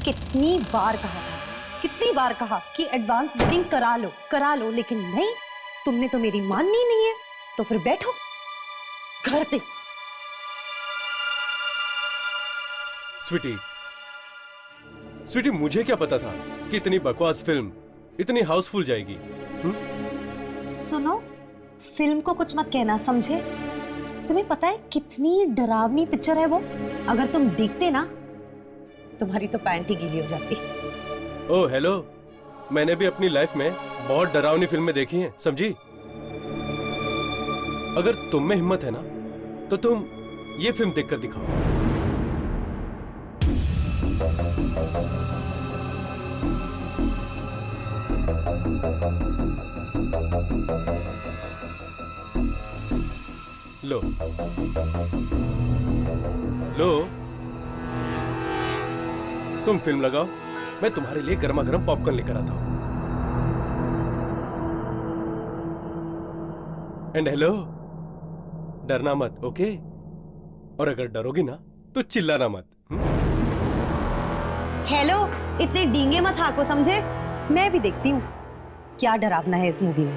कितनी बार कहा था, कितनी बार कहा कि एडवांस बुकिंग करा लो, लेकिन नहीं, तुमने तो मेरी माननी नहीं है। तो फिर बैठो घर पे। स्वीटी, मुझे क्या पता था कि इतनी बकवास फिल्म इतनी हाउसफुल जाएगी। सुनो, फिल्म को कुछ मत कहना, समझे? तुम्हें पता है कितनी डरावनी पिक्चर है वो? अगर तुम देखते ना, तुम्हारी तो पैंट ही गीली हो जाती। ओह हेलो, मैंने भी अपनी लाइफ में बहुत डरावनी फिल्में देखी हैं, समझी? अगर तुम में हिम्मत है ना, तो तुम ये फिल्म देखकर दिखाओ। लो लो, तुम फिल्म लगाओ, मैं तुम्हारे लिए गर्मा गर्म पॉपकॉर्न लेकर आता हूं। एंड हेलो, डरना मत, ओके? और अगर डरोगी ना तो चिल्लाना मत। हेलो, इतने डींगे मत हाको, समझे? मैं भी देखती हूँ क्या डरावना है इस मूवी में।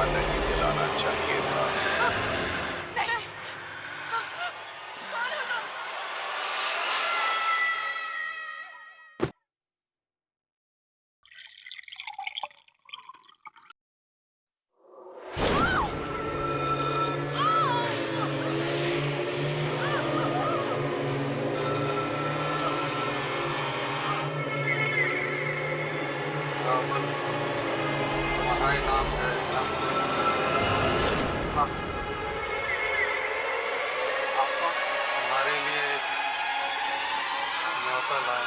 नहीं दिलाना चाहिए था। राहुल, तुम्हारा इनाम है। तुम्हारे लिए एक न्योता लाया।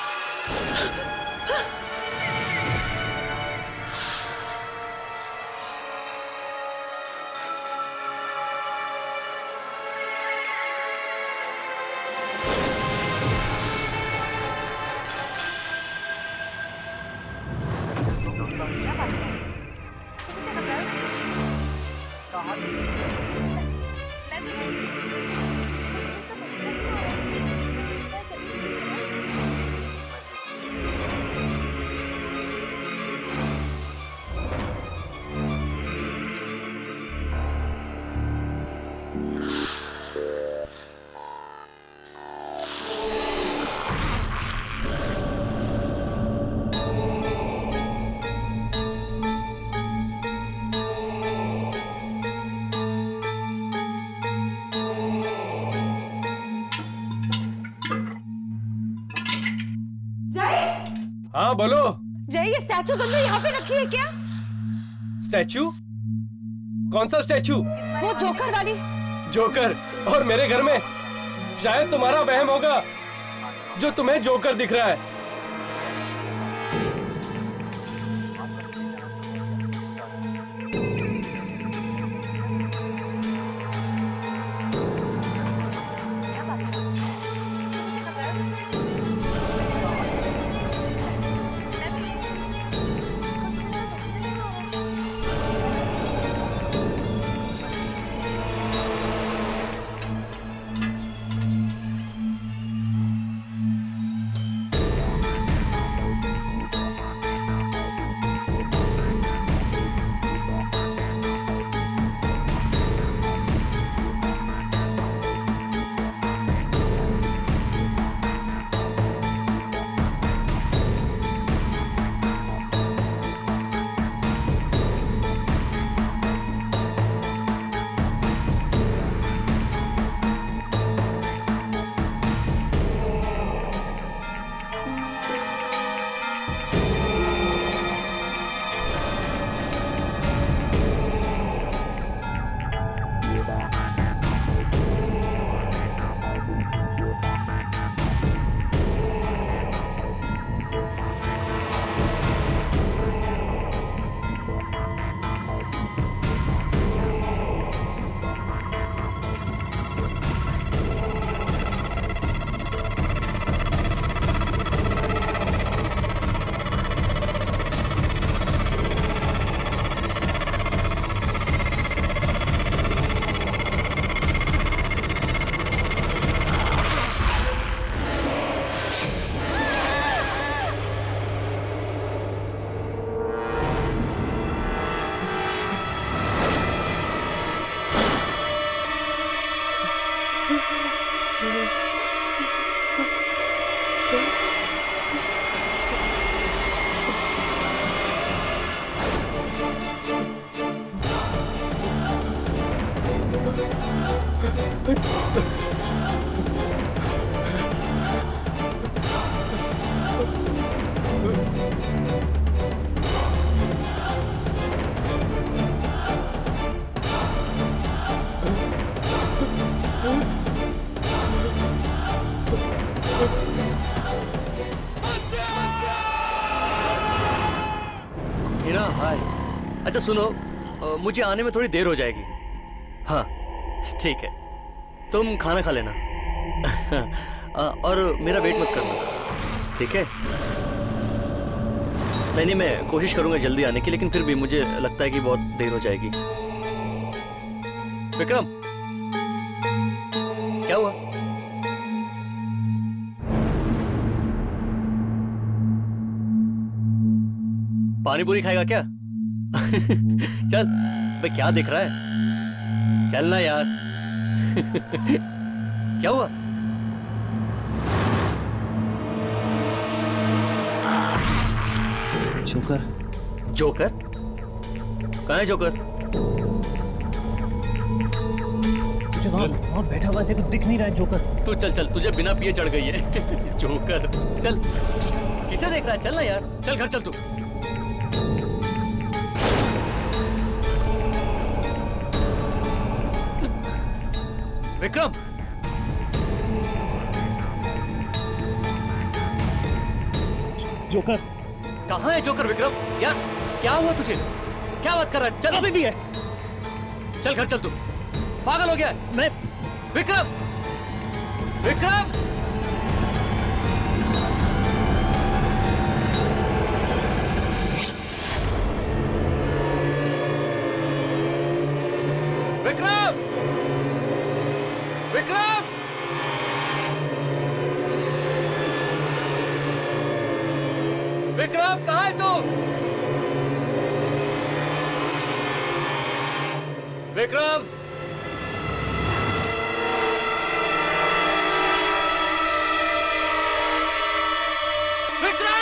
हाँ बोलो। जय, ये स्टैचू तुमने यहाँ पे रखी है क्या? स्टैचू? कौन सा स्टैचू? वो जोकर वाली। जोकर? और मेरे घर में? शायद तुम्हारा वहम होगा जो तुम्हें जोकर दिख रहा है। मीना हाय। अच्छा सुनो, मुझे आने में थोड़ी देर हो जाएगी। हाँ ठीक है, तुम खाना खा लेना। और मेरा वेट मत करना, ठीक है? नहीं, मैं कोशिश करूंगा जल्दी आने की, लेकिन फिर भी मुझे लगता है कि बहुत देर हो जाएगी। विक्रम, क्या हुआ? पानी पूरी खाएगा क्या? चल भाई, क्या देख रहा है? चल ना यार। क्या हुआ? जोकर। जोकर? कहाँ है जोकर? मुझे वहाँ बैठा हुआ देखो, दिख नहीं रहा है जोकर। तू चल, तुझे बिना पिए चढ़ गई है। जोकर, चल। किसे देख रहा है? चल ना यार, चल घर चल तू। विक्रम, जोकर कहाँ है जोकर? विक्रम यार, क्या हुआ तुझे? क्या बात कर रहा है? चल। अभी भी है। चल घर चल तू। पागल हो गया है? मैं विक्रम, विक्रम, विक्रम, विक्रम, विक्रम कहाँ है तू? विक्रम, विक्रम,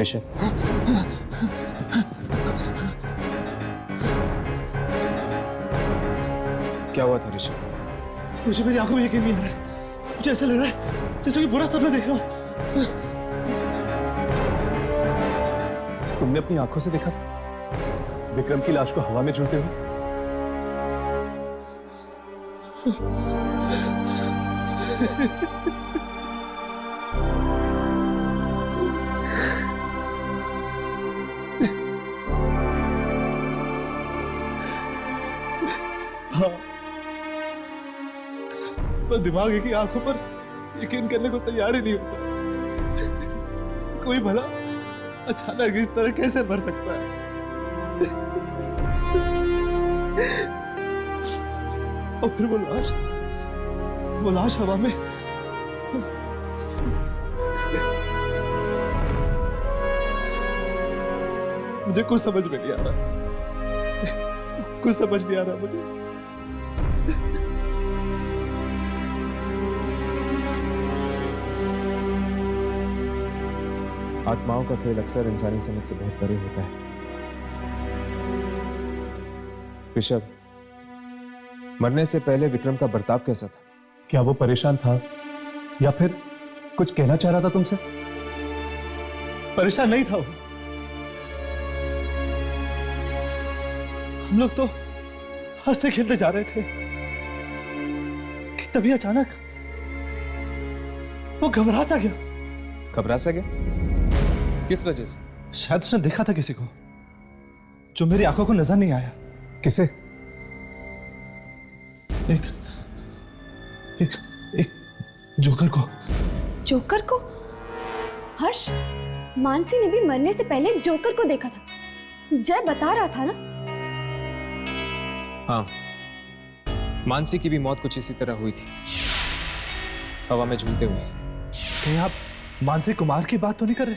ऋषभ, क्या हुआ था ऋषभ? मुझे मेरी आंखों में यकीन नहीं आ रहा है। मुझे ऐसा लग रहा है जैसे कि बुरा सपना देख रहा हूं। तुमने अपनी आंखों से देखा था विक्रम की लाश को हवा में झूलते हुए? हाँ, पर दिमाग की आंखों पर यकीन करने को तैयार ही नहीं होता। कोई भला अचानक इस तरह कैसे मर सकता है? और फिर वो लाश हवा में। मुझे कुछ समझ में नहीं आ रहा, कुछ समझ नहीं आ रहा मुझे। आत्माओं का खेल अक्सर इंसानी समझ से बहुत परे होता है। ऋषभ, मरने से पहले विक्रम का बर्ताव कैसा था? क्या वो परेशान था या फिर कुछ कहना चाह रहा था तुमसे? परेशान नहीं था वो। हम लोग तो हंसते खेलते जा रहे थे कि तभी अचानक वो घबरा सा गया, घबरा सा गया? किस वजह से? शायद उसने देखा था किसी को जो मेरी आंखों को नजर नहीं आया। किसे? एक एक एक जोकर को। जोकर को? हर्ष, मानसी ने भी मरने से पहले जोकर को देखा था। जय बता रहा था ना। हाँ, मानसी की भी मौत कुछ इसी तरह हुई थी, हवा में झूलते हुए। कहीं आप मानसी कुमार की बात तो नहीं कर रहे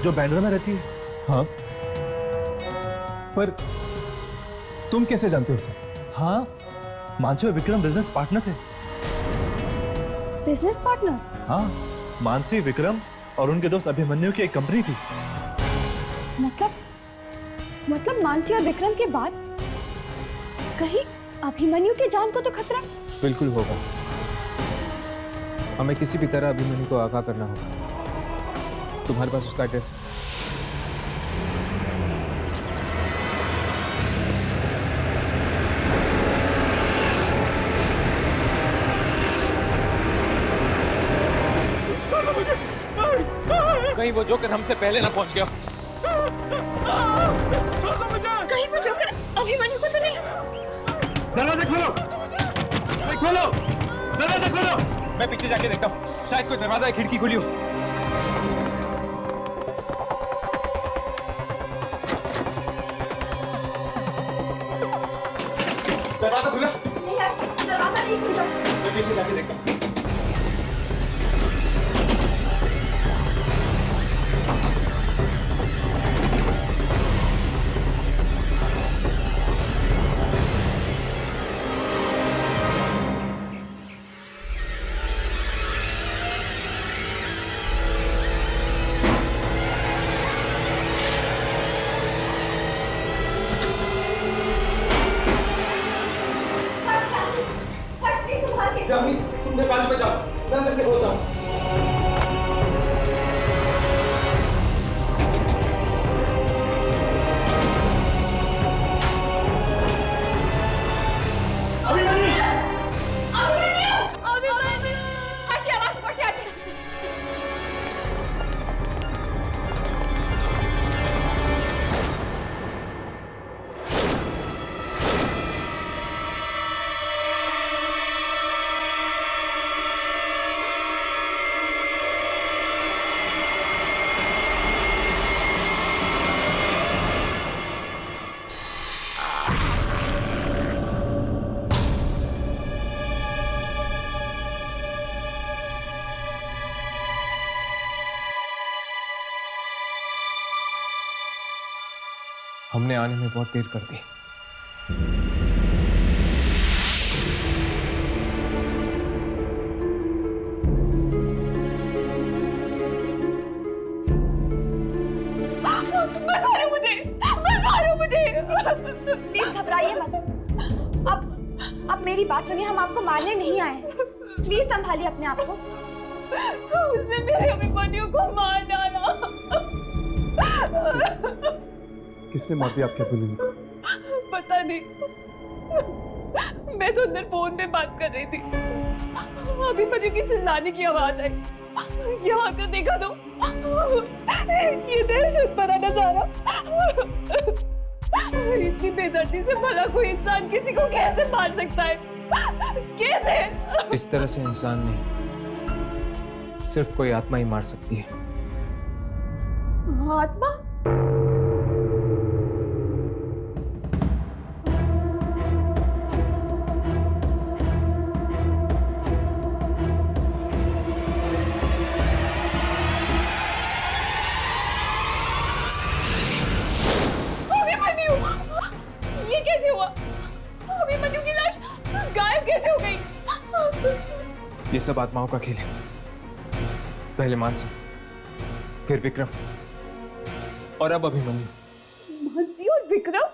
जो बैंड्रा में रहती है? हाँ, पर तुम कैसे जानते हो उसे? हाँ, मानसी और विक्रम बिजनेस पार्टनर थे। Business partners? हाँ, मानसी, विक्रम और उनके दोस्त अभिमन्यु की एक कंपनी थी। मतलब मानसी और विक्रम के बाद कहीं अभिमन्यु के जान को तो खतरा? बिल्कुल होगा। हमें किसी भी तरह अभिमन्यु को आगाह करना होगा। तुम्हारे पास उसका एड्रेस है? कहीं वो जोकर हमसे पहले ना पहुंच गया। कहीं वो जोकर अभिमन्यु को तो नहीं? दरवाजा खोलो! खोलो! दरवाजा खोलो! मैं पीछे जाके देखता हूँ, शायद कोई दरवाजा या खिड़की खुली हो। दरवाजा खुला? नहीं हर्ष, दरवाजा नहीं खुल रहा। मैं पीछे जाके देखता हूँ। तुम मेरे पास में जाओ, मैं अंदर से बोलता हूँ। हर्ष की आवाज ऊपर से आती है। हमने आने में बहुत देर कर दी। मुझे प्लीज घबराइए मत। अब मेरी बात सुनिए, हम आपको मारने नहीं आए। प्लीज संभालिए अपने आप को। उसने मेरे अभिमन्यु को मार डाला। किसने मार दिया आपके अभिमन्यु को? पता नहीं, मैं तो अंदर फोन पे बात कर रही थी। अभिमन्यु की चिल्लाने की आवाज आई। यहाँ आकर देखा तो ये दहशत भरा नजारा। इतनी बेदर्दी से भला कोई इंसान किसी को कैसे मार सकता है? कैसे? इस तरह से इंसान नहीं, सिर्फ कोई आत्मा ही मार सकती है। आत्मा? ये कैसे हुआ? अभिमन्यु की लाश गायब कैसे हो गई? ये सब आत्माओं का खेल है। पहले मानसी, फिर विक्रम और अब अभिमन्यु। मानसी और विक्रम?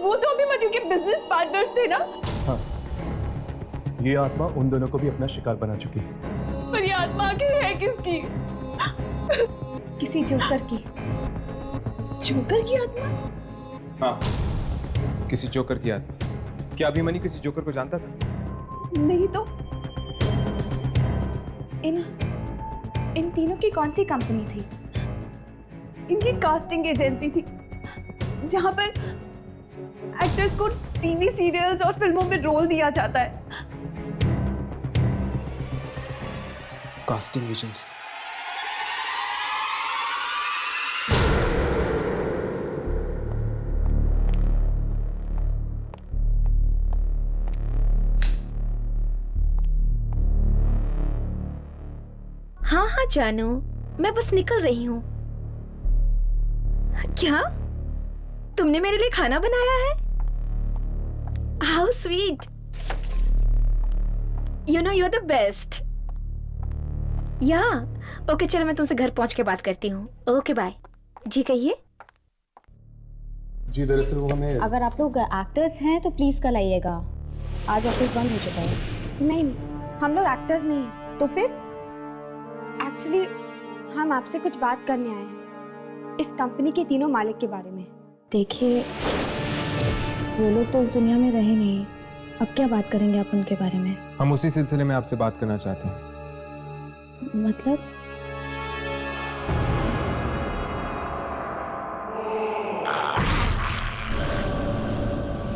वो तो अभिमन्यु के बिजनेस पार्टनर्स थे ना? हाँ, ये आत्मा उन दोनों को भी अपना शिकार बना चुकी है। पर ये आत्मा आखिर है किसकी? किसी जोकर की। जोकर की आत्मा? हाँ, किसी जोकर की आत्मा। क्या अभिमन्यु किसी जोकर को जानता था? नहीं तो। इन तीनों की कौन सी कंपनी थी? इनकी कास्टिंग एजेंसी थी जहां पर एक्टर्स को टीवी सीरियल्स और फिल्मों में रोल दिया जाता है। Casting agency. हाँ हाँ जानू, मैं बस निकल रही हूँ। क्या तुमने मेरे लिए खाना बनाया है? How sweet. You know you are the best. या ओके, चलो मैं तुमसे घर पहुंच के बात करती हूँ। Okay bye. जी कहिए। जी दरअसल वो हमें अगर आप लोग एक्टर्स हैं तो प्लीज कल आइएगा, आज ऑफिस बंद हो चुका है। नहीं, हम लोग एक्टर्स नहीं हैं। तो फिर? एक्चुअली हम आपसे कुछ बात करने आए हैं इस कंपनी के तीनों मालिक के बारे में। देखिए, वो लोग तो इस दुनिया में रहे नहीं, अब क्या बात करेंगे आप उनके बारे में? हम उसी सिलसिले में आपसे बात करना चाहते हैं। मतलब?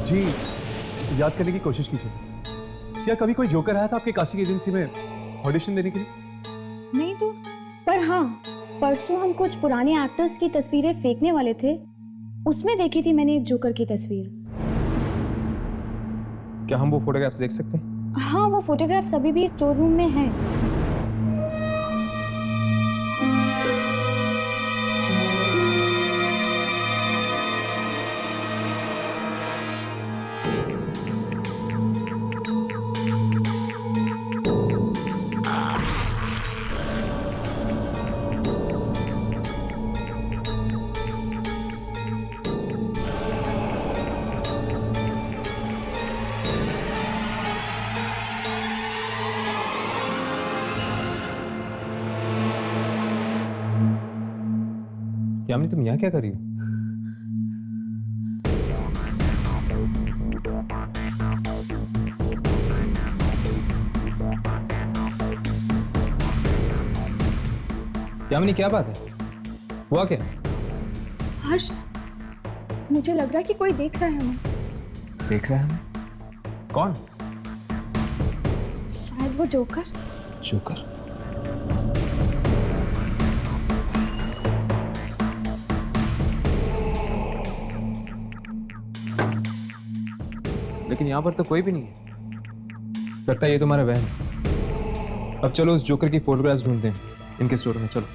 जी याद करने की कोशिश कीजिए, क्या कभी कोई जोकर आया था आपके कास्टिंग एजेंसी में ऑडिशन देने के लिए? नहीं तो, पर हाँ, परसों हम कुछ पुराने एक्टर्स की तस्वीरें फेंकने वाले थे, उसमें देखी थी मैंने एक जोकर की तस्वीर। क्या हम वो फोटोग्राफ्स देख सकते हैं? हाँ, वो फोटोग्राफ्स अभी भी स्टोर रूम में हैं। यामिनी, तुम यहाँ क्या कर रही हो? यामिनी, क्या बात है? हुआ क्या? हर्ष, मुझे लग रहा है कि कोई देख रहा है हमें। देख रहा है हमें? कौन? शायद वो जोकर। जोकर? लेकिन यहाँ पर तो कोई भी नहीं है। लगता है ये तुम्हारा वहम है। अब चलो उस जोकर की फोटोग्राफ्स ढूंढते हैं इनके स्टोर में। चलो।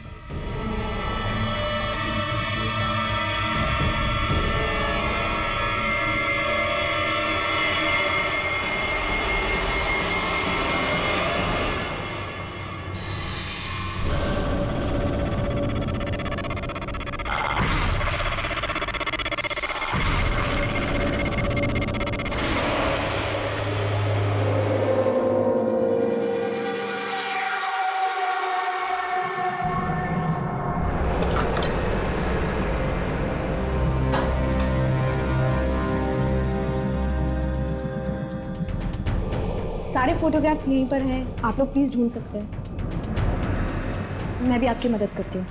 सारे फोटोग्राफ्स यहीं पर हैं, आप लोग प्लीज ढूंढ सकते हैं। मैं भी आपकी मदद करती हूँ।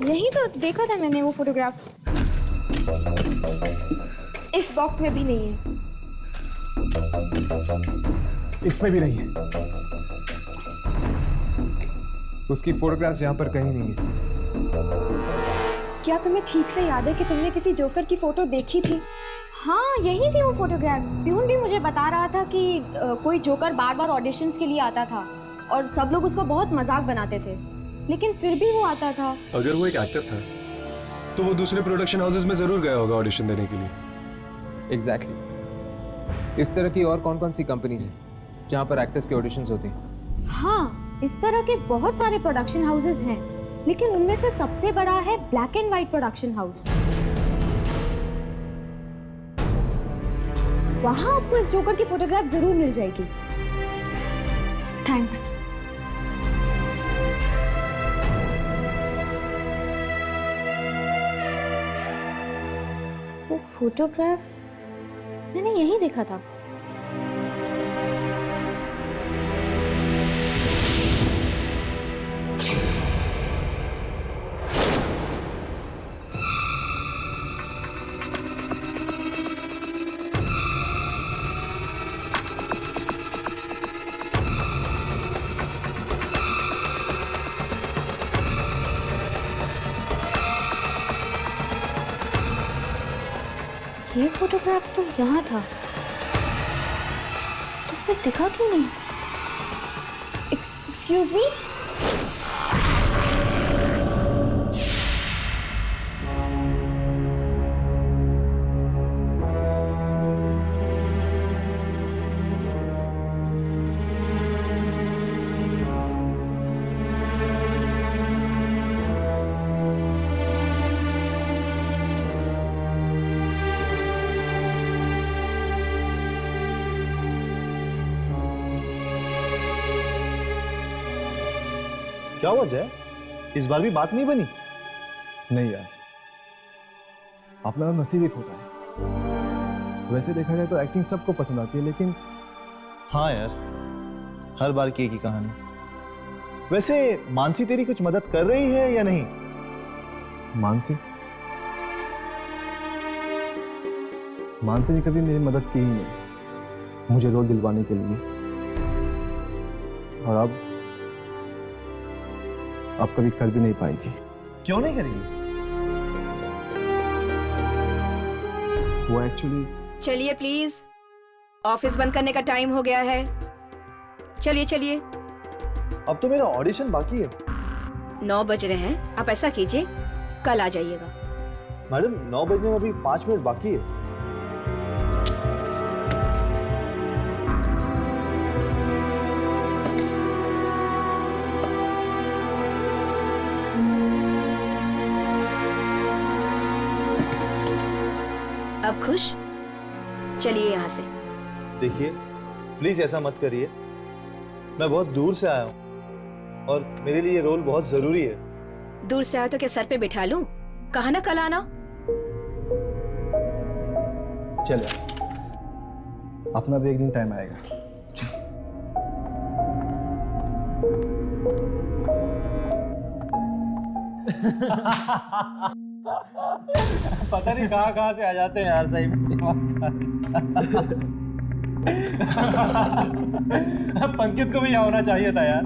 यही तो देखा था मैंने वो फोटोग्राफ। इस बॉक्स में भी नहीं है। इसमें भी नहीं है। उसकी फोटोग्राफ्स यहाँ पर कहीं नहीं है। क्या तुम्हें ठीक से याद है कि तुमने किसी जोकर की फोटो देखी थी? हाँ, यही थी वो फोटोग्राफ। प्यून भी मुझे बता रहा था कि कोई जोकर बार बार ऑडिशंस के लिए आता था और सब लोग उसको बहुत मजाक बनाते थे, लेकिन फिर भी वो आता था। अगर वो एक एक्टर था तो वो दूसरे प्रोडक्शन हाउसेस में जरूर गया होगा ऑडिशन देने के लिए। एग्जैक्टली। इस तरह की और कौन कौन सी कंपनीज हैं जहाँ पर एक्टर्स के ऑडिशंस होते हैं? हाँ, इस तरह के बहुत सारे प्रोडक्शन हाउसेस हैं, लेकिन उनमें से सबसे बड़ा है black and white production house. वहां आपको इस जोकर की फोटोग्राफ जरूर मिल जाएगी। थैंक्स। वो फोटोग्राफ मैंने यहीं देखा था। ये फोटोग्राफ तो यहाँ था, तो फिर दिखा क्यों नहीं? Excuse me? क्या हुआ जय? इस बार भी बात नहीं बनी? नहीं यार, अपना नसीब एक होता है। वैसे देखा जाए तो एक्टिंग सबको पसंद आती है, लेकिन हाँ यार, हर बार की एक ही कहानी। वैसे मानसी तेरी कुछ मदद कर रही है या नहीं? मानसी ने कभी मेरी मदद की ही नहीं मुझे रोल दिलवाने के लिए। और अब कभी कर भी नहीं पाएगी। क्यों नहीं करेगी? वो एक्चुअली। चलिए प्लीज, ऑफिस बंद करने का टाइम हो गया है। चलिए चलिए। अब तो मेरा ऑडिशन बाकी है। 9 बज रहे हैं, आप ऐसा कीजिए कल आ जाइएगा। मैडम 9 बजने में अभी 5 मिनट बाकी है। अब खुश? चलिए यहाँ से। देखिए प्लीज ऐसा मत करिए, मैं बहुत दूर से आया हूँ और मेरे लिए रोल बहुत जरूरी है। दूर से आया तो क्या सर पे बिठा लूं? कहा ना कल आना। चल अपना भी एक दिन टाइम आएगा। पता नहीं कहाँ से आ जाते हैं यार, सही में पंकित को भी यहाँ होना चाहिए था यार।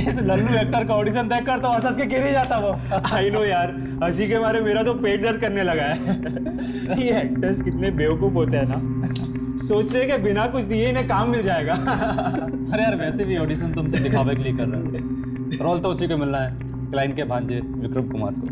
इस लल्लू एक्टर का ऑडिशन देखकर तो हंस के गिर ही जाता वो। आई नो यार, हंसी के मारे मेरा तो पेट दर्द करने लगा है। ये एक्टर्स कितने बेवकूफ होते हैं ना, सोचते हैं कि बिना कुछ दिए इन्हें काम मिल जाएगा। अरे यार वैसे भी ऑडिशन तुमसे दिखावे के लिए कर रहे हैं, रोल तो उसी को मिलना है, क्लाइंट के भांजे विक्रम कुमार को।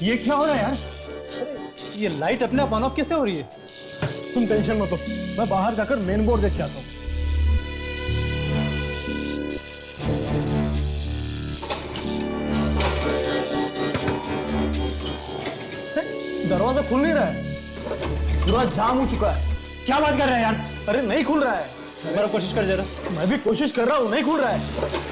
ये क्या हो रहा है यार? ये लाइट अपने आप ऑन ऑफ कैसे हो रही है? तुम टेंशन मत लो, मैं बाहर जाकर मेन बोर्ड देख के आता हूँ। दरवाजा खुल नहीं रहा है, पूरा जाम हो चुका है। क्या बात कर रहे हैं यार? अरे नहीं खुल रहा है। मेरा कोशिश कर जरा। मैं भी कोशिश कर रहा हूँ, नहीं खुल रहा है।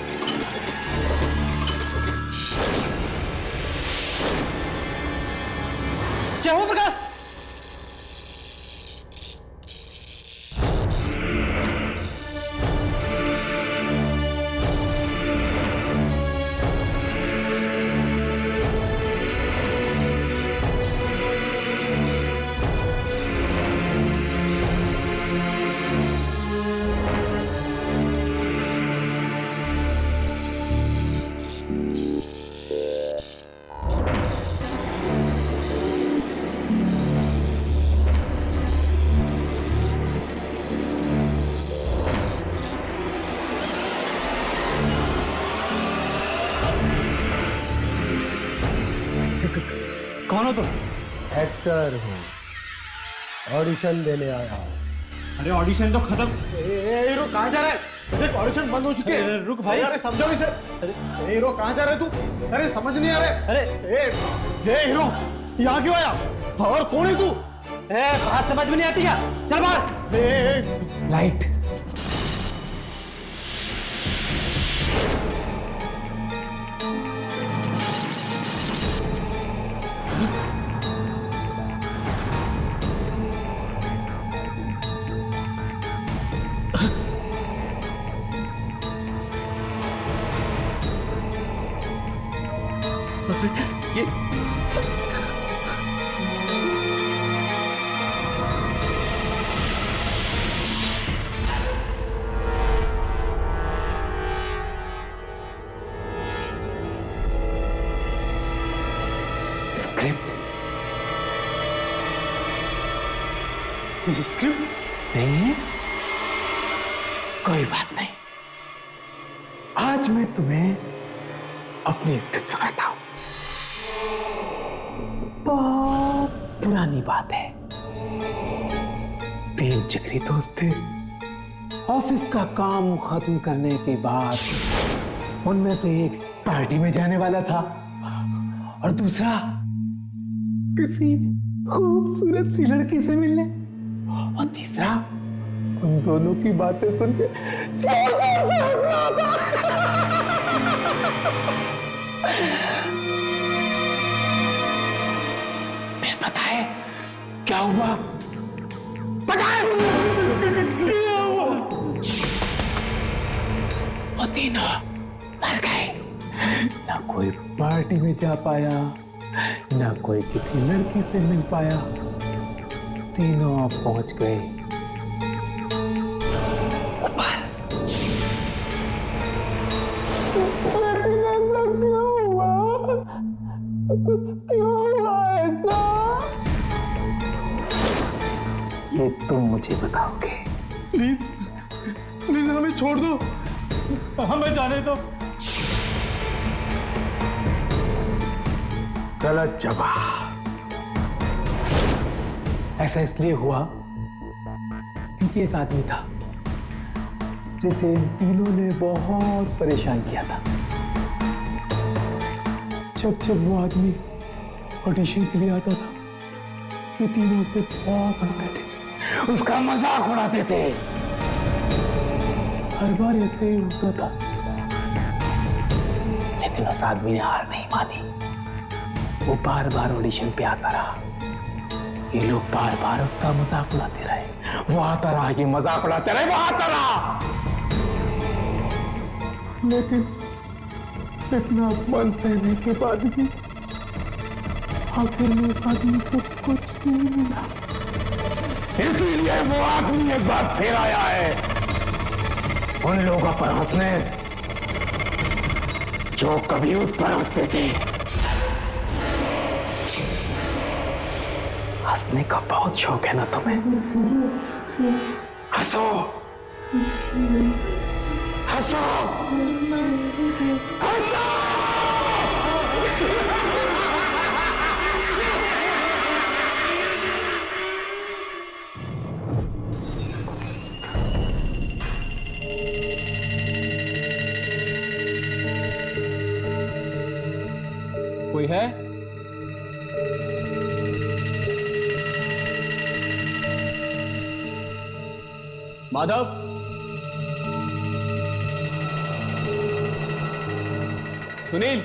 क्या हुआ प्रकाश? कौन हो तुम? एक्टर हूँ, ऑडिशन देने आया हूँ। अरे ऑडिशन तो खत्म। हीरो कहाँ जा रहा है? देख ऑडिशन बंद हो चुके हैं। रुक भाई। अरे समझो इसे। अरे हीरो कहाँ जा रहा है तू? अरे समझ नहीं आ रहा है। अरे ये हीरो यहाँ क्यों आया? और कौन है तू? बात समझ में नहीं आती क्या? चल बाहर। लाइट। ये स्क्रिप्ट नहीं है? कोई बात नहीं, आज मैं तुम्हें अपनी स्क्रिप्ट सुनाता हूं। बहुत पुरानी बात है। 3 जिगरी दोस्त थे। ऑफिस का काम खत्म करने के बाद उनमें से एक पार्टी में जाने वाला था और दूसरा किसी खूबसूरत सी लड़की से मिलने, और तीसरा उन दोनों की बातें सुन के जोर जोर से हंस रहा था। फिर पता है क्या हुआ? पता है क्या हुआ? वो तीनों मर गए। ना कोई पार्टी में जा पाया, ना कोई किसी लड़की से मिल पाया। तीनों पहुंच गए ऊपर। ऐसा क्यों हुआ? क्यों हुआ ऐसा? ये तुम मुझे बताओगे। प्लीज प्लीज हमें छोड़ दो, हमें जाने दो। गलत जवाब। ऐसा इसलिए हुआ क्योंकि एक आदमी था जिसे इन तीनों ने बहुत परेशान किया था। जब वो आदमी ऑडिशन के लिए आता था, ये तीनों उस पर बहुत हंसते थे, उसका मजाक उड़ाते थे। हर बार ऐसे ही होता था, लेकिन उस आदमी ने हार नहीं मानी। वो बार बार ऑडिशन पे आता रहा। ये लोग बार बार उसका मजाक उड़ाते रहे। वो आता रहा, ये मजाक उड़ाते रहे, वो आता रहा। लेकिन इतना अपमान सहने के बाद भी आखिर में उस आदमी को कुछ नहीं मिला। इसलिए वो आदमी एक बार फिर आया है उन लोगों पर हंसने जो कभी उस पर हंसते थे। हंसने का बहुत शौक है ना तुम्हें? हंसो, हंसो, हंसो। कोई है? माधव, सुनील,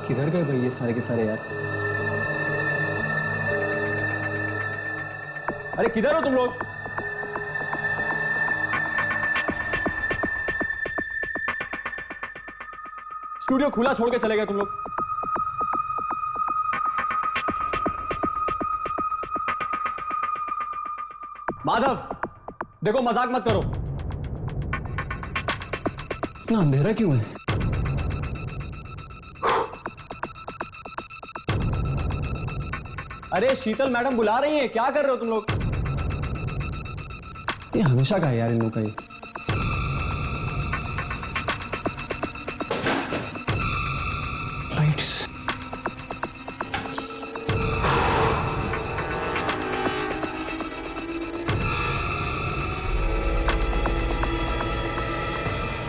किधर गए भाई ये सारे के सारे यार? अरे किधर हो तुम लोग? स्टूडियो खुला छोड़ के चले गए तुम लोग। माधव, देखो मजाक मत करो। इतना अंधेरा क्यों है? अरे शीतल मैडम बुला रही हैं, क्या कर रहे हो तुम लोग? ये हमेशा का है यार इन लोगों का ये। नाइट्स।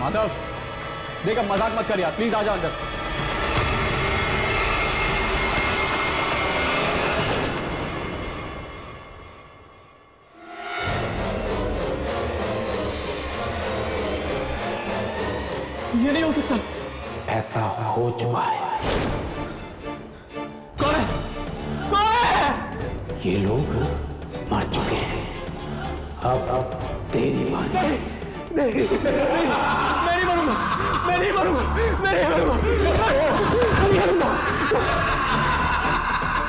माधव, देख अब मजाक मत कर यार, प्लीज आ जा अंदर। ये नहीं हो सकता। ऐसा हो चुका है। कौन है? कौन है? ये लोग मर चुके हैं। अब तेरी बारी। मैं नहीं मरूंगा, मैं नहीं मरूंगा, मैं नहीं मरूंगा, मैं नहीं मरूंगा।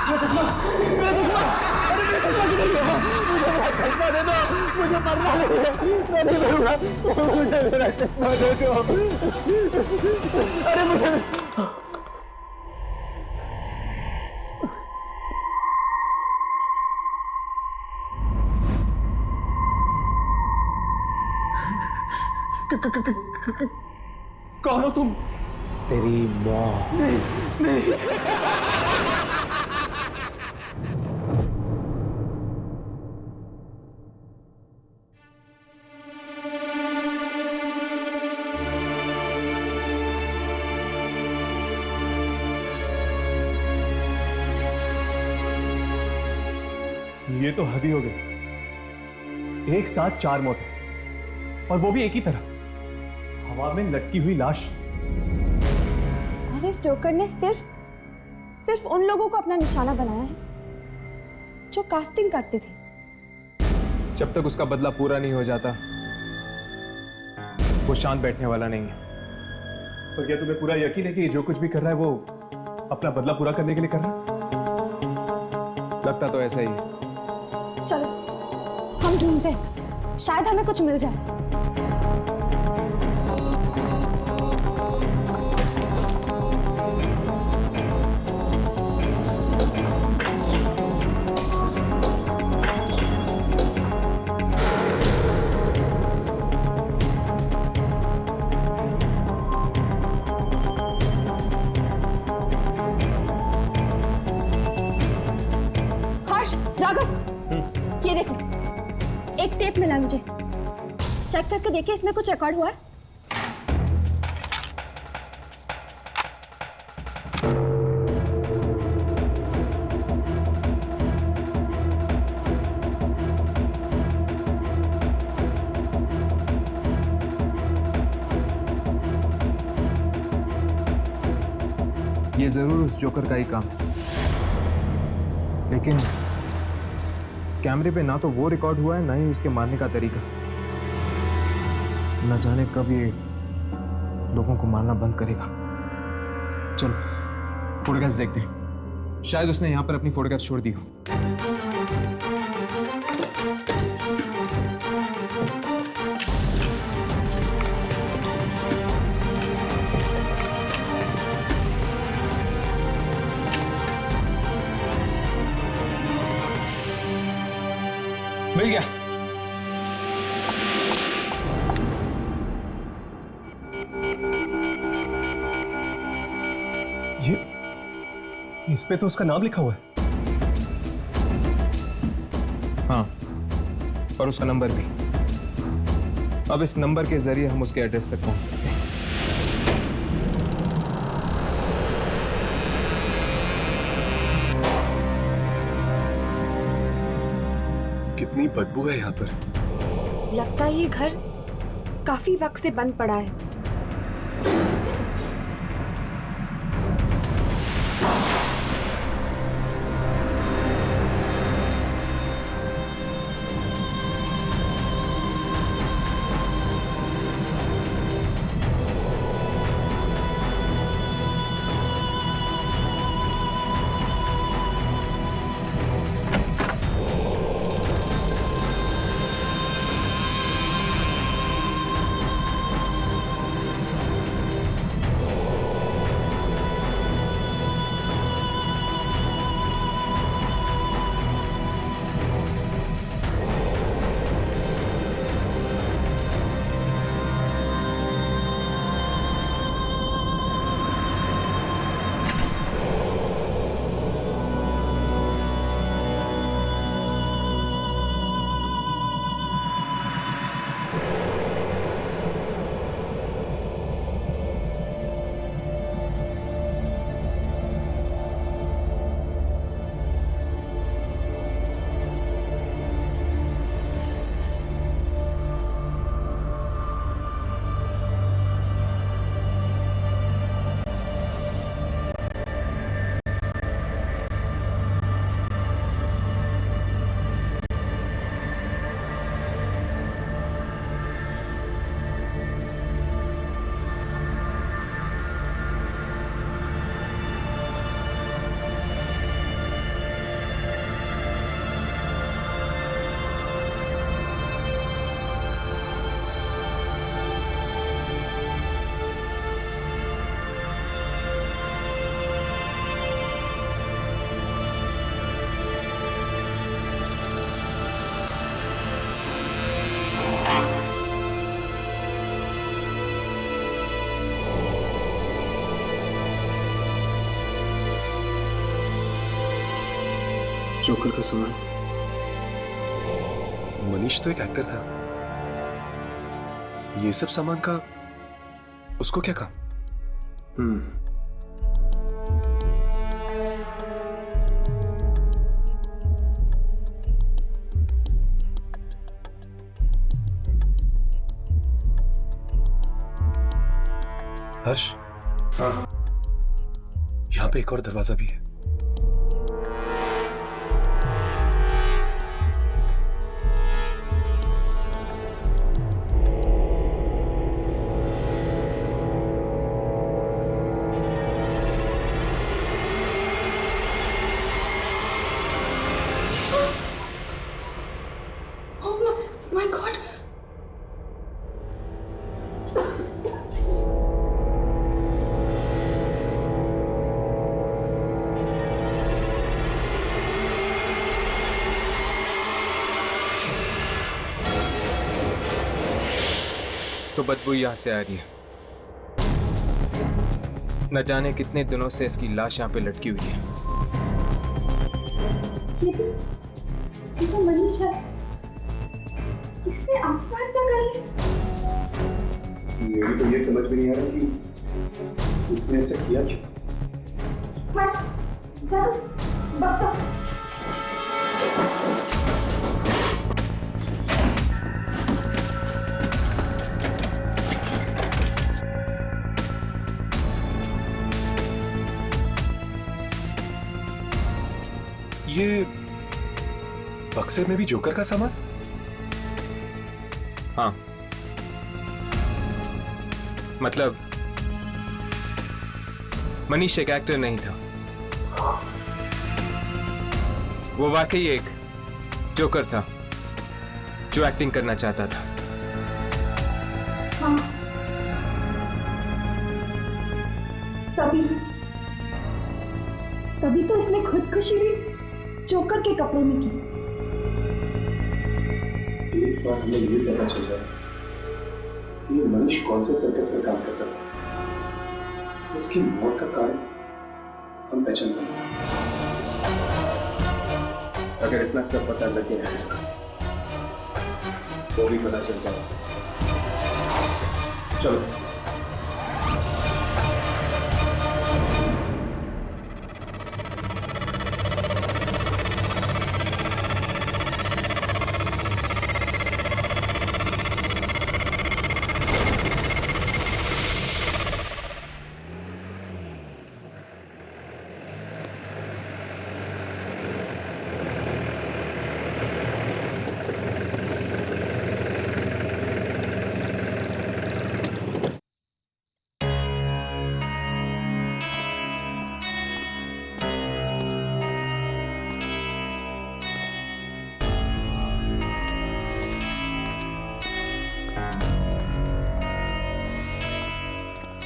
मेरा चश्मा, मेरा चश्मा, अरे मेरा चश्मा किधर गया? मुझे मेरा चश्मा दे दो, मुझे मरना नहीं है, मैं नहीं मरूंगा, मुझे मेरा चश्मा दे दो। अरे मुझे कौन हो तुम? तेरी मौत। नहीं, नहीं। ये तो हद ही हो गई। एक साथ 4 मौतें, और वो भी एक ही तरह, हवा में लटकी हुई लाश। अरे इस जोकर ने सिर्फ उन लोगों को अपना निशाना बनाया है जो कास्टिंग करते थे। जब तक उसका बदला पूरा नहीं हो जाता वो शांत बैठने वाला नहीं है। पर क्या तुम्हें पूरा यकीन है कि जो कुछ भी कर रहा है वो अपना बदला पूरा करने के लिए कर रहा है? लगता तो ऐसा ही है। चलो हम ढूंढते हैं, शायद हमें कुछ मिल जाए। ये देखो, एक टेप मिला मुझे। चेक करके देखिए इसमें कुछ रिकॉर्ड हुआ है। ये जरूर उस जोकर का ही काम है, लेकिन कैमरे पे ना तो वो रिकॉर्ड हुआ है ना ही उसके मारने का तरीका। न जाने कब ये लोगों को मारना बंद करेगा। चलो फोटोग्राफ्स देखते हैं, शायद उसने यहां पर अपनी फोटोग्राफ्स छोड़ दी हो। मिल गया। ये इस पे तो उसका नाम लिखा हुआ है। हाँ, और उसका नंबर भी। अब इस नंबर के जरिए हम उसके एड्रेस तक पहुंच सकते हैं। कितनी बदबू है यहाँ पर। लगता है ये घर काफी वक्त से बंद पड़ा है। जोकर का सामान। मनीष तो एक एक्टर था, ये सब सामान का उसको क्या काम? हर्ष, हाँ, यहाँ पे एक और दरवाजा भी है। माय गॉड, तो बदबू यहां से आ रही है। न जाने कितने दिनों से इसकी लाश यहाँ पे लटकी हुई है। ये तो मनीष है। इसने आत्महत्या कर ली। मेरी तो ये समझ में नहीं आ रहा कि इसने ऐसा किया क्यों। हर्ष, चलो, बक्सा। ये बक्से में भी जोकर का सामान? हाँ, मतलब मनीष एक एक्टर नहीं था, वो वाकई एक जोकर था जो एक्टिंग करना चाहता था। हाँ, तभी तो इसने खुदकुशी भी जोकर के कपड़े में की। एक बार हमें ये पता चल जाए कि मनीष कौन से सर्कस में काम करता था, उसकी मौत का कारण हम पहचान पाएंगे। अगर इतना सब पता लग गया है तो भी पता चल जाए। चलो।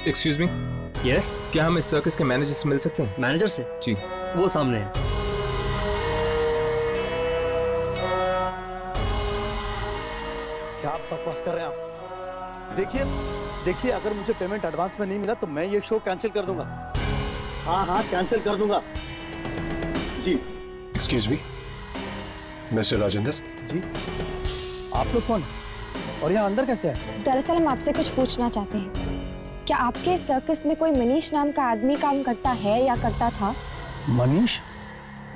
एक्सक्यूज मी, यस, क्या हम इस सर्कस के मैनेजर से मिल सकते हैं? मैनेजर से? जी, वो सामने है। क्या आप बकवास कर रहे हैं आप? देखिए अगर मुझे पेमेंट एडवांस में नहीं मिला तो मैं ये शो कैंसिल कर दूंगा। हाँ कैंसिल कर दूंगा जी। Excuse me, mister Rajendra. जी, आप लोग कौन और यहाँ अंदर कैसे है? दरअसल हम आपसे कुछ पूछना चाहते हैं। क्या आपके सर्कस में कोई मनीष नाम का आदमी काम करता है या करता था? मनीष?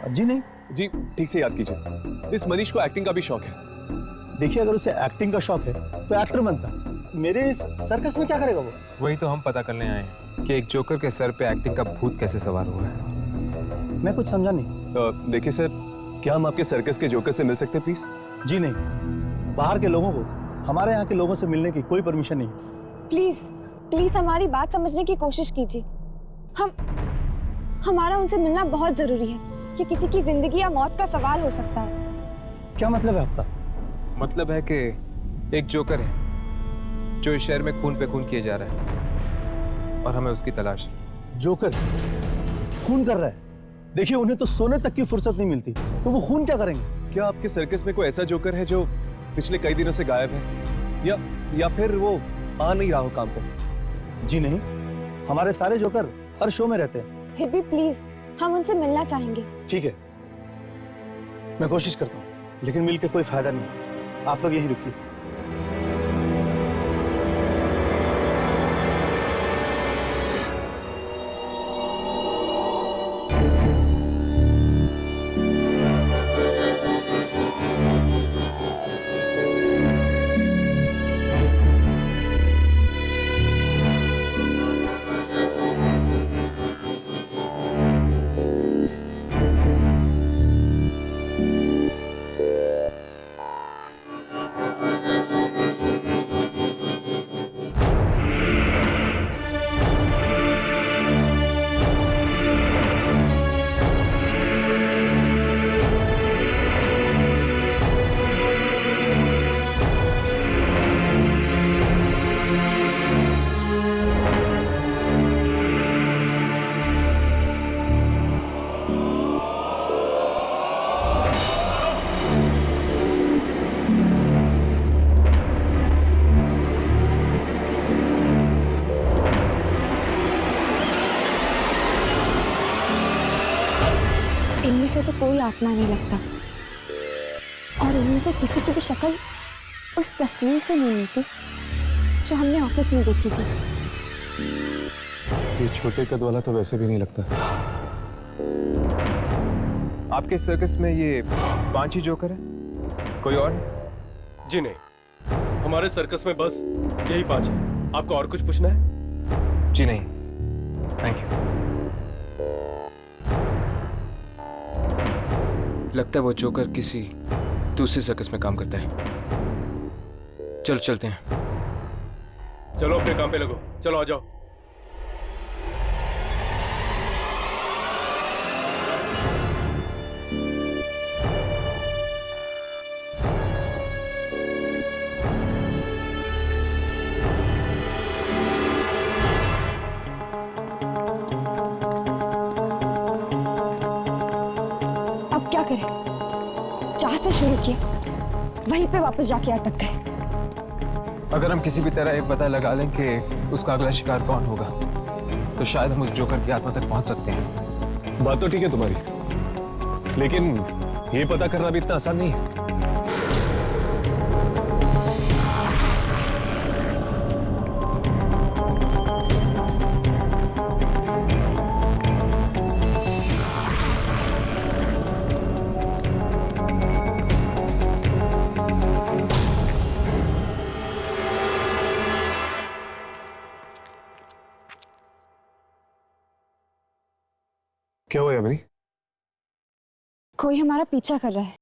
जी नहीं। जी, ठीक से याद कीजिए, इस मनीष को एक्टिंग का भी शौक है। देखिए अगर उसे एक्टिंग का शौक है तो एक्टर बनता, मेरे इस सर्कस में क्या करेगा वो? वही तो हम पता करने आए हैं कि एक जोकर के सर पे एक्टिंग का भूत कैसे सवार हुआ है। मैं कुछ समझा नहीं। देखिए सर, क्या हम आपके सर्कस के जोकर से मिल सकते हैं प्लीज? जी नहीं, बाहर के लोगों को हमारे यहाँ के लोगों से मिलने की कोई परमिशन नहीं। प्लीज हमारी बात समझने की कोशिश कीजिए। हमारा उनसे मिलना बहुत जरूरी है। ये किसी की जिंदगी या मौत का सवाल हो सकता है। क्या मतलब है आपका? मतलब है कि एक जोकर है जो इस शहर में खून पे खून किए जा रहा है और हमें उसकी तलाश है। जोकर खून कर रहा है? देखिए उन्हें तो सोने तक की फुर्सत नहीं मिलती, तो वो खून क्या करेंगे? क्या आपके सर्कस में कोई ऐसा जोकर है जो पिछले कई दिनों से गायब है या फिर वो आ नहीं रहा हो काम पे? जी नहीं, हमारे सारे जोकर हर शो में रहते हैं। फिर भी प्लीज हम उनसे मिलना चाहेंगे। ठीक है, मैं कोशिश करता हूँ, लेकिन मिल के कोई फायदा नहीं। आप लोग यहीं रुकिए। इनमें से तो कोई आत्मा नहीं लगता, और इनमें से किसी की भी शक्ल उस तस्वीर से नहीं मिलती जो हमने ऑफिस में देखी थी। ये छोटे कद वाला तो वैसे भी नहीं लगता। आपके सर्कस में ये 5 ही जोकर है, कोई और? जी नहीं, हमारे सर्कस में बस यही 5 है। आपको और कुछ पूछना है? जी नहीं, थैंक यू। लगता है वो जोकर किसी दूसरे सर्कस में काम करता है। चलो चलते हैं। चलो अपने काम पे लगो, चलो आ जाओ। अब क्या करें? जहां से शुरू किया वहीं पे वापस जाके अटक गए। अगर हम किसी भी तरह ये पता लगा लें कि उसका अगला शिकार कौन होगा, तो शायद हम उस जोकर की आत्मा तक पहुंच सकते हैं। बात तो ठीक है तुम्हारी, लेकिन ये पता करना भी इतना आसान नहीं है। क्या हुआ यामिनी? कोई हमारा पीछा कर रहा है।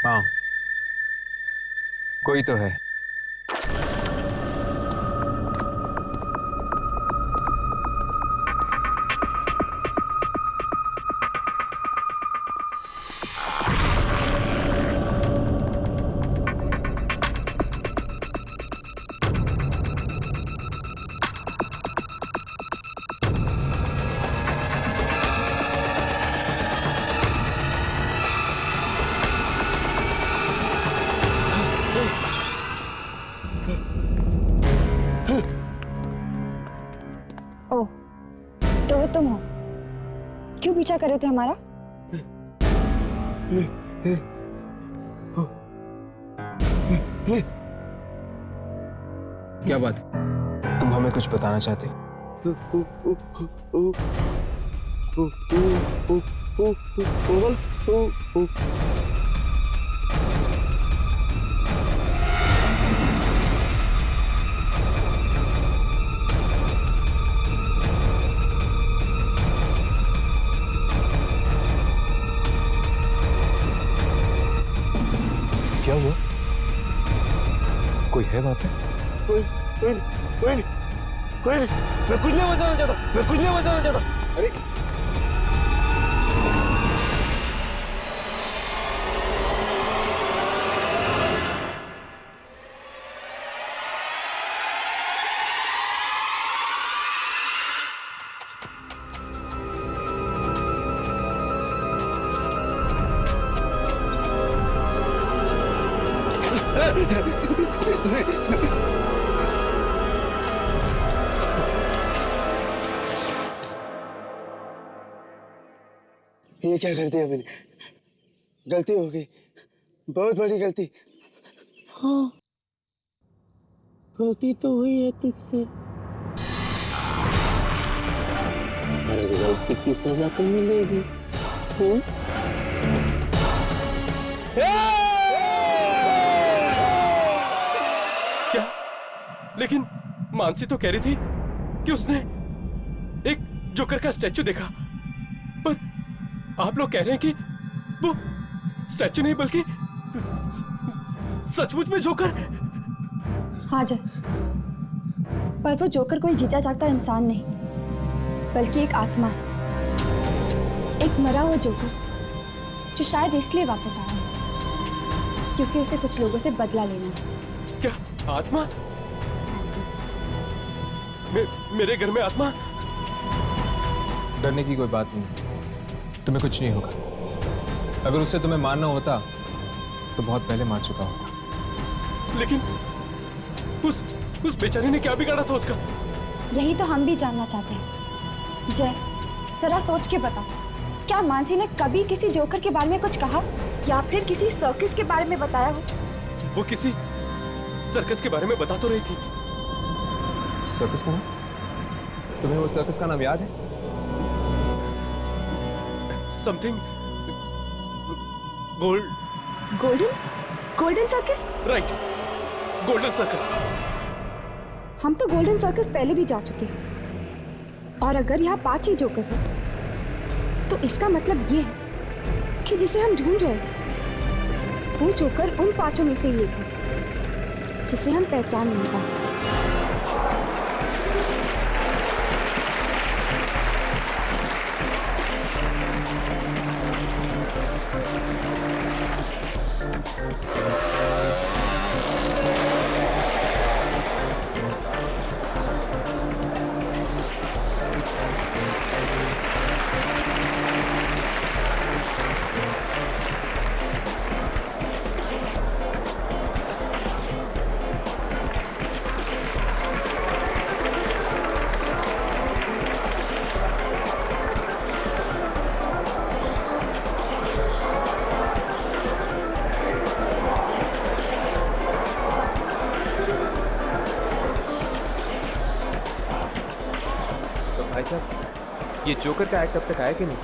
हाँ, कोई तो है। ओह, तो वो तुम हो? क्यों पीछा कर रहे थे हमारा? क्या बात? तुम हमें कुछ बताना चाहते? क्या हुआ? कोई है वहां पे? कोई नहीं, मैं कुछ नहीं बताना चाहता। अरे ये क्या कर दिया मैंने? गलती हो गई, बहुत बड़ी गलती। हाँ, गलती तो हुई है तुझसे, पर गलती की सजा तो मिलेगी। क्या? लेकिन मानसी तो कह रही थी कि उसने एक जोकर का स्टैचू देखा, पर आप लोग कह रहे हैं कि वो स्टैचू नहीं बल्कि सचमुच में जोकर। हाँ जय, पर वो जोकर कोई जीता जागता इंसान नहीं, बल्कि एक आत्मा है, एक मरा हुआ जोकर जो शायद इसलिए वापस आया है क्योंकि उसे कुछ लोगों से बदला लेना है। क्या आत्मा? मेरे घर में आत्मा? डरने की कोई बात नहीं, तुम्हें कुछ नहीं होगा। अगर उससे तुम्हें मारना होता तो बहुत पहले मार चुका होता। लेकिन उस बेचारी ने क्या बिगाड़ा था उसका? यही तो हम भी जानना चाहते हैं। जय, जरा सोच के बता, क्या मानसी ने कभी किसी जोकर के बारे में कुछ कहा या फिर किसी सर्कस के बारे में बताया हो? वो किसी सर्कस के बारे में बता तो रही थी। सर्कस का नाम? तुम्हें वो सर्कस का नाम याद है? Something golden circus? Right, golden circus. हम तो गोल्डन सर्कस पहले भी जा चुके हैं, और अगर यहाँ 5 ही जोकर्स हैं तो इसका मतलब ये है कि जिसे हम ढूंढ रहे हैं वो जोकर उन 5 में से एक है जिसे हम पहचान नहीं पाए। भाई साहब, ये जोकर का एक्ट अब तक आया कि नहीं?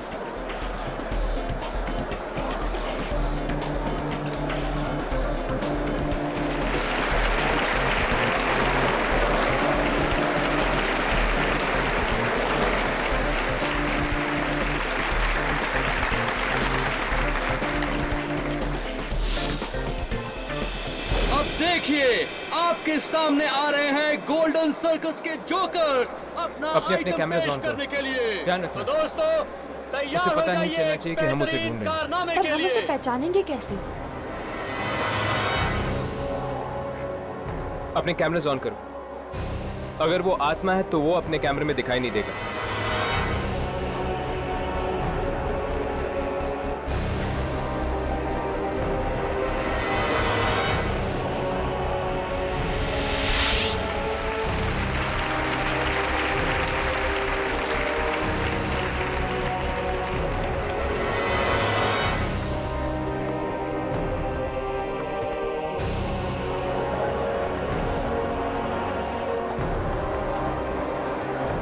अब देखिए, आपके सामने आ रहे हैं गोल्डन सर्कस के जोकर्स अपना अपने आइटम कैमरास पेश ऑन करो। करने के लिए। ध्यान रखना। तो दोस्तों, तैयार उसे हो पता नहीं जाइए चलना एक चाहिए कि हम उसे बेहतरीन ढूंढ रहे हैं। कारनामे पर के हम लिए। उसे पहचानेंगे कैसे? अपने कैमरास ऑन करो। अगर वो आत्मा है तो वो अपने कैमरे में दिखाई नहीं देगा।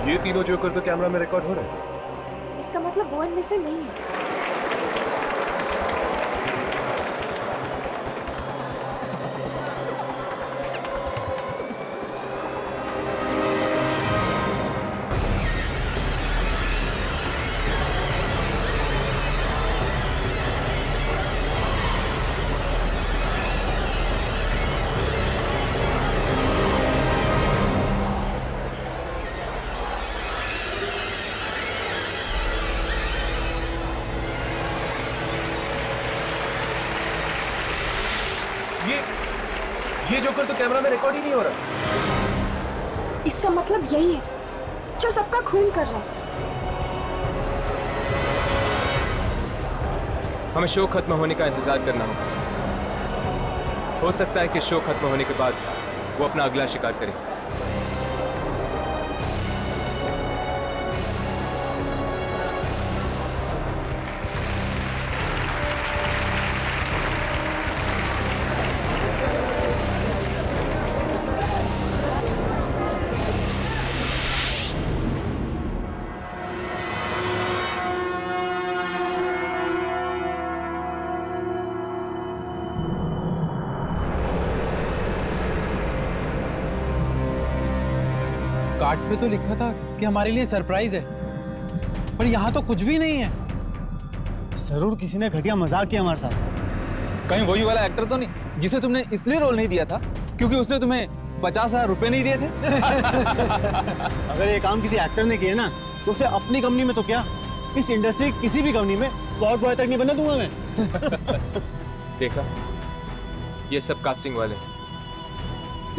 ये तीनों जोकर तो कैमरा में रिकॉर्ड हो रहे हैं। इसका मतलब वो इनमें से नहीं है। ये जोकर तो कैमरा में रिकॉर्ड ही नहीं हो रहा। इसका मतलब यही है जो सबका खून कर रहा है। हमें शो खत्म होने का इंतजार करना होगा। हो सकता है कि शो खत्म होने के बाद वो अपना अगला शिकार करे। कार्ड पे तो लिखा था कि हमारे लिए सरप्राइज है, पर यहाँ तो कुछ भी नहीं है। जरूर किसी ने घटिया मजाक किया हमारे साथ। कहीं वही वाला एक्टर तो नहीं जिसे तुमने इसलिए रोल नहीं दिया था क्योंकि उसने तुम्हें 50,000 रुपए नहीं दिए थे? अगर ये काम किसी एक्टर ने किया ना तो उसे अपनी कंपनी में तो क्या, इस इंडस्ट्री की किसी भी कंपनी में स्पॉट बॉय तक नहीं बनने दूंगा मैं। देखा, ये सब कास्टिंग वाले,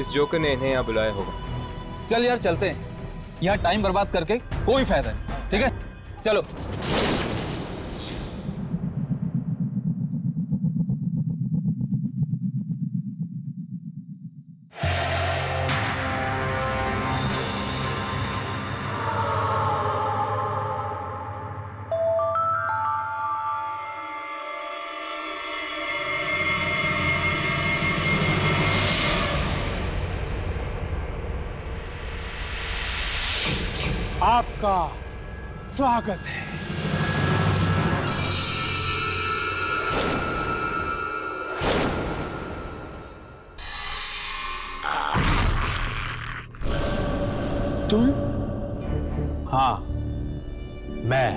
इस जोकर ने इन्हें यहाँ बुलाया होगा। चल यार चलते हैं, यहाँ टाइम बर्बाद करके कोई फायदा नहीं, ठीक है? चलो। आपका स्वागत है। तुम? हाँ, मैं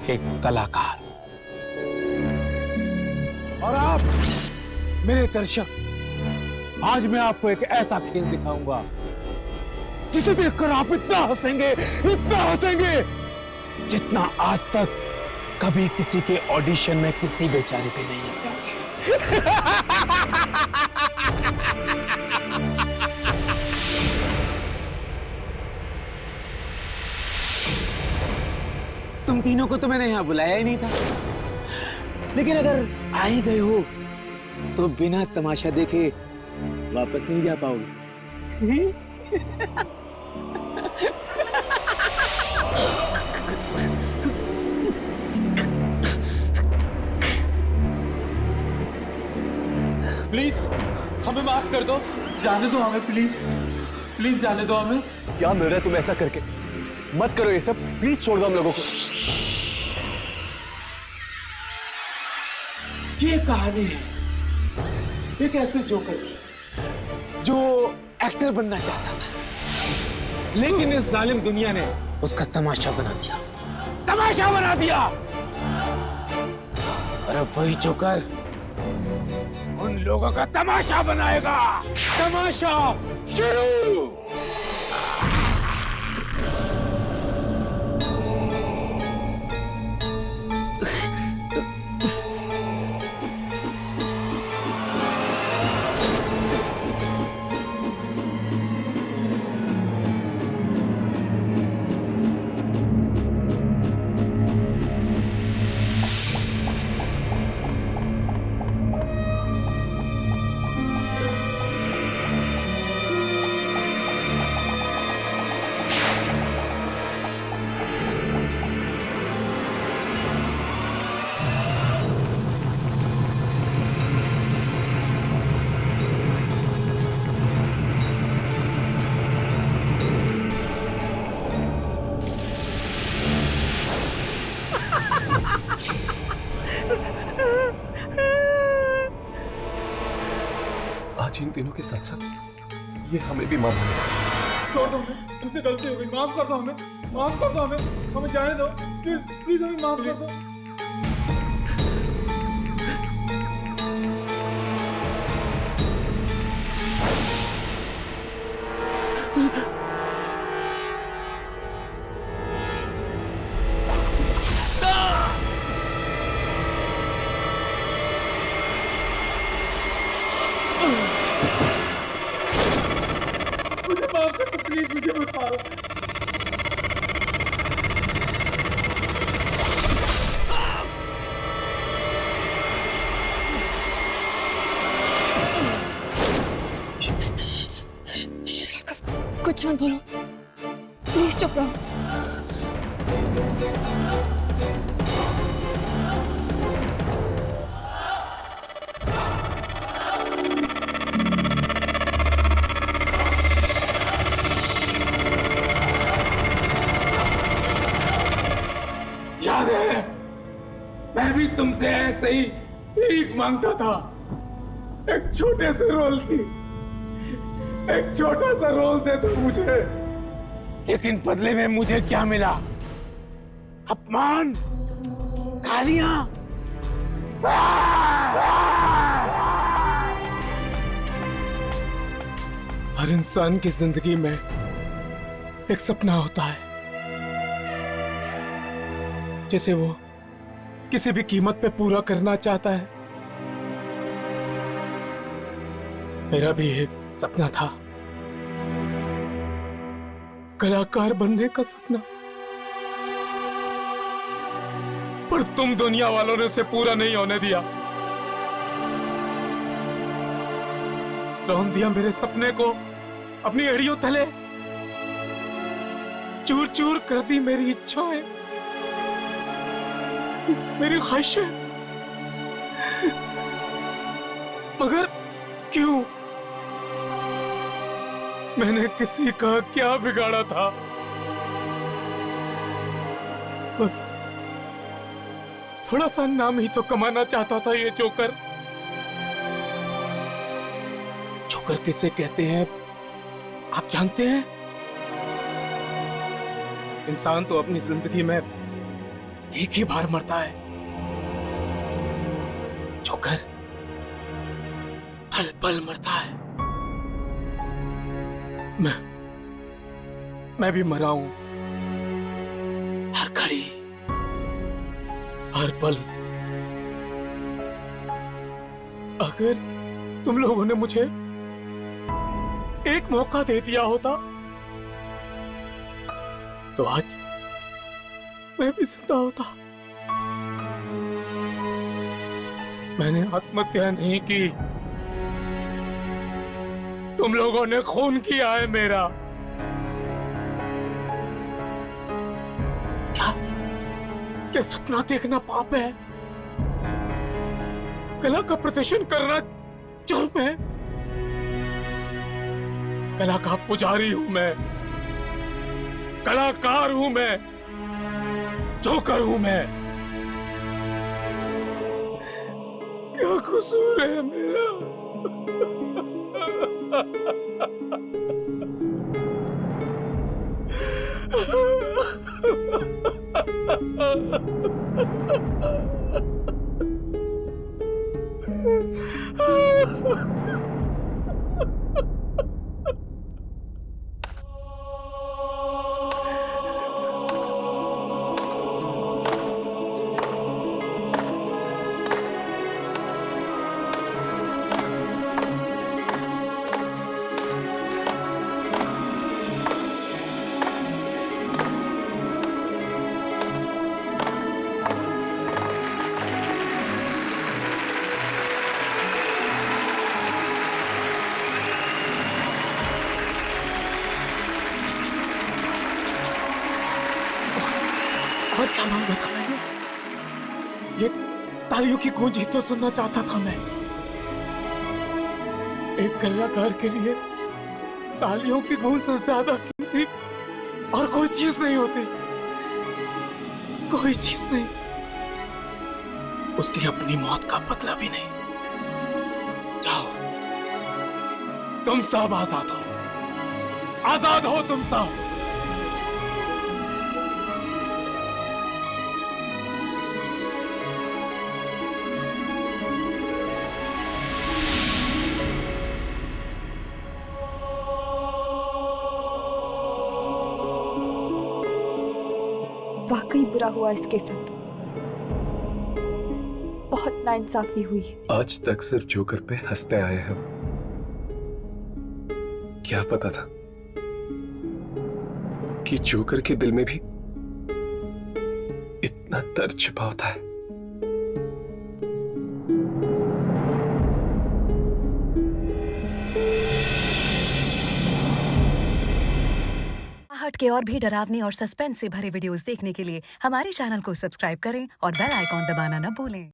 एक कलाकार, और आप मेरे दर्शक, आज मैं आपको एक ऐसा खेल दिखाऊंगा जिसे देखकर आप इतना हंसेंगे जितना आज तक कभी किसी के ऑडिशन में किसी बेचारे पे नहीं हंसे होंगे। तुम तीनों को तो मैंने यहां बुलाया ही नहीं था, लेकिन अगर आ ही गए हो तो बिना तमाशा देखे वापस नहीं जा पाओगे। प्लीज हमें माफ कर दो, जाने दो हमें, प्लीज प्लीज जाने दो हमें। क्या मिल रहा है तुम ऐसा करके? मत करो ये सब, प्लीज छोड़ दो हम लोगों को। ये कहानी है एक ऐसे जोकर की जो एक्टर बनना चाहता था, लेकिन इस जालिम दुनिया ने उसका तमाशा बना दिया, और अब वही जोकर उन लोगों का तमाशा बनाएगा। तमाशा शुरू। आज इन तीनों के साथ साथ ये हमें भी माफ करेगा। छोड़ दो हमें, हमसे गलती हो गई, माफ कर दो हमें, माफ कर दो हमें जाने दो, प्लीज प्लीज हमें माफ कर दो। मुझे माफ कर दो प्लीज, मुझे मत मारो। कुछ मत बोलो, प्लीज चुप रहो। याद है, मैं भी तुमसे ऐसे ही भीख मांगता था, एक छोटे से रोल की, एक छोटा सा रोल दे दो मुझे, लेकिन बदले में मुझे क्या मिला? अपमान, गालियां। हर इंसान की जिंदगी में एक सपना होता है जिसे वो किसी भी कीमत पे पूरा करना चाहता है। मेरा भी एक सपना था, कलाकार बनने का सपना, पर तुम दुनिया वालों ने उसे पूरा नहीं होने दिया। रौंद दिया मेरे सपने को अपनी एड़ियों तले, चूर चूर कर दी मेरी इच्छाएं, मेरी ख्वाहिशें। मगर क्यों? मैंने किसी का क्या बिगाड़ा था? बस थोड़ा सा नाम ही तो कमाना चाहता था ये जोकर। जोकर किसे कहते हैं आप जानते हैं? इंसान तो अपनी जिंदगी में एक ही बार मरता है, जोकर पल पल मरता है। मैं भी मरा हूं, हर घड़ी, हर पल। अगर तुम लोगों ने मुझे एक मौका दे दिया होता तो आज मैं भी जिंदा होता। मैंने आत्महत्या नहीं की, तुम लोगों ने खून किया है मेरा। क्या सपना देखना पाप है? कला का प्रदर्शन करना जुर्म है? कला का पुजारी हूं मैं, कलाकार हूं मैं, जोकर हूं मैं। क्या कसूर है मेरा? और क्या मांगा था मैंने? ये तालियों की गूंज ही तो सुनना चाहता था मैं। एक कलाकार के लिए तालियों की गूंज से ज्यादा कीमती और कोई चीज नहीं होती, कोई चीज नहीं। उसकी अपनी मौत का बदला भी नहीं। जाओ, तुम सब आजाद हो, आजाद हो तुम सब। वाकई बुरा हुआ इसके साथ, बहुत नाइंसाफी हुई। आज तक सिर्फ जोकर पे हंसते आए हम, क्या पता था कि जोकर के दिल में भी इतना दर्द छिपा होता है। हट के और भी डरावने और सस्पेंस से भरे वीडियोस देखने के लिए हमारे चैनल को सब्सक्राइब करें और बेल आइकॉन दबाना न भूलें।